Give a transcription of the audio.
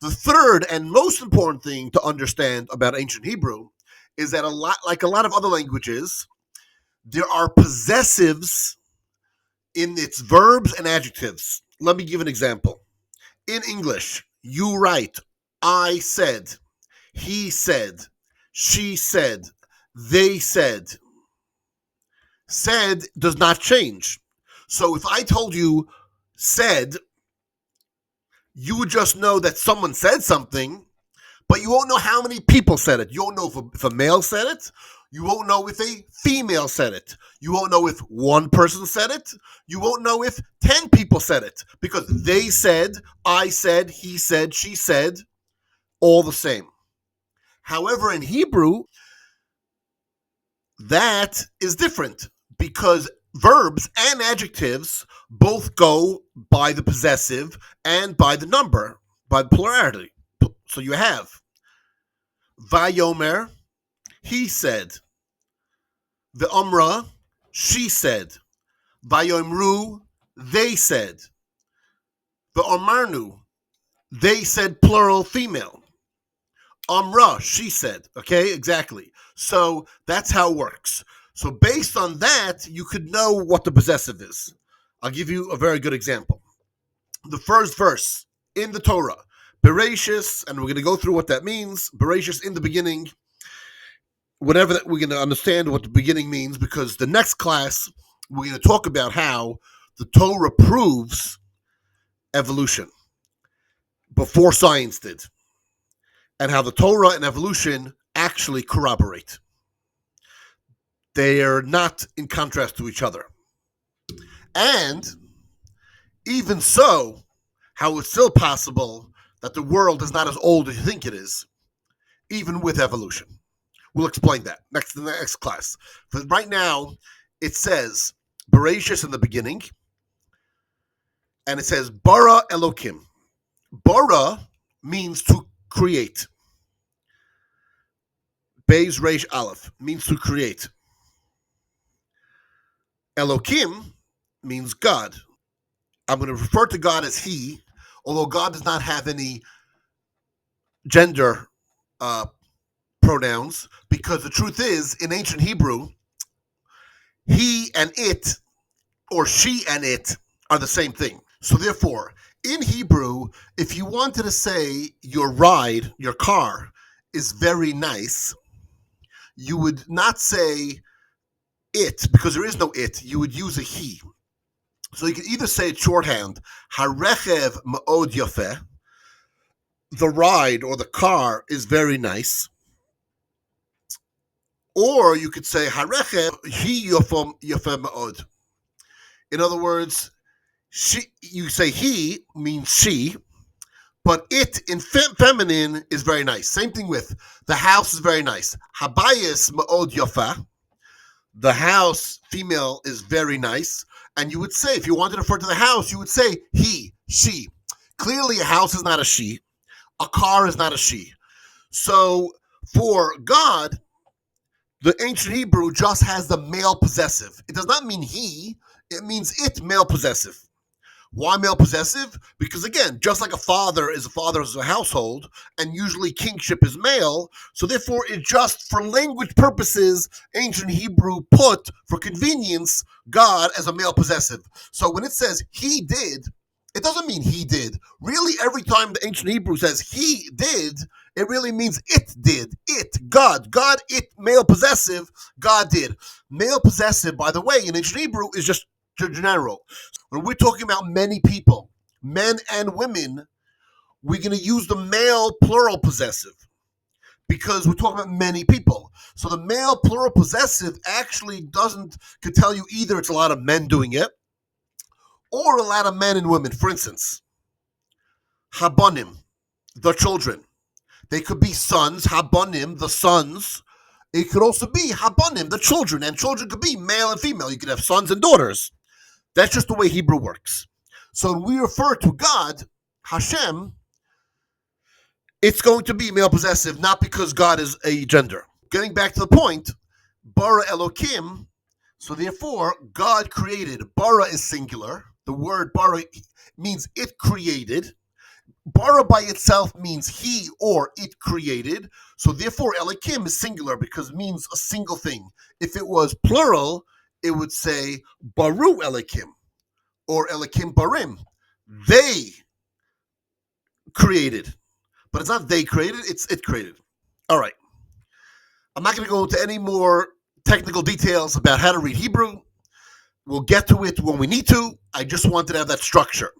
The third and most important thing to understand about ancient Hebrew is that like a lot of other languages, there are possessives in its verbs and adjectives. Let me give an example. In English, you write, I said, he said, she said, they said. Said does not change. So if I told you said, you would just know that someone said something, but you won't know how many people said it. You won't know if a male said it. You won't know if a female said it. You won't know if one person said it. You won't know if 10 people said it, because they said, I said, he said, she said, all the same. However, in Hebrew, that is different, because verbs and adjectives both go by the possessive and by the number, by the plurality. So you have Vayomer, he said. Ve'omra, she said. Vayomru, they said. Ve'omarnu, they said plural female. Amra, she said. Okay, exactly. So that's how it works. So based on that, you could know what the possessive is. I'll give you a very good example. The first verse in the Torah, Bereshis, and we're going to go through what that means. Bereshis, in the beginning. Whatever that, we're going to understand what the beginning means, because the next class we're going to talk about how the Torah proves evolution before science did, and how the Torah and evolution actually corroborate. They are not in contrast to each other. And even so, how it's still possible that the world is not as old as you think it is, even with evolution. We'll explain that in the next class. But right now, it says Bereshis in the beginning, and it says Bara Elokim. Bara means to create. Beis Reish Aleph means to create. Elokim means God. I'm going to refer to God as He, although God does not have any gender pronouns, because the truth is, in ancient Hebrew, he and it, or she and it, are the same thing. So therefore, in Hebrew, if you wanted to say your ride, your car, is very nice, you would not say it, because there is no it. You would use a he. So you can either say it shorthand, Harechev ma'od yafeh, the ride or the car is very nice. Or you could say Harechev hi yafeh ma'od. In other words, you say he means she, but it in feminine is very nice. Same thing with the house is very nice. Habayis ma'od yafa. The house, female, is very nice. And you would say, if you wanted to refer to the house, you would say he, she. Clearly, a house is not a she. A car is not a she. So for God, the ancient Hebrew just has the male possessive. It does not mean he. It means it, male possessive. Why male possessive? Because again, just like a father is a father of a household, and usually kingship is male, so therefore it just, for language purposes, ancient Hebrew put, for convenience, God as a male possessive. So when it says he did, it doesn't mean he did. Really, every time the ancient Hebrew says he did, it really means it did. It, God, it, male possessive, God did. Male possessive, by the way, in ancient Hebrew is just general. When we're talking about many people, men and women, we're going to use the male plural possessive, because we're talking about many people. So the male plural possessive actually could tell you either it's a lot of men doing it, or a lot of men and women. For instance, Habonim, the children. They could be sons, Habonim, the sons. It could also be Habonim, the children, and children could be male and female. You could have sons and daughters. That's just the way Hebrew works. So when we refer to God, Hashem, it's going to be male possessive, not because God is a gender. Getting back to the point, Bara Elokim, so therefore, God created. Bara is singular. The word bara means it created, bara by itself means he or it created. So therefore, Elikim is singular because it means a single thing. If it was plural, it would say baru Elikim or Elikim barim. They created. But it's not they created, it's it created. All right. I'm not going to go into any more technical details about how to read Hebrew. We'll get to it when we need to. I just wanted to have that structure.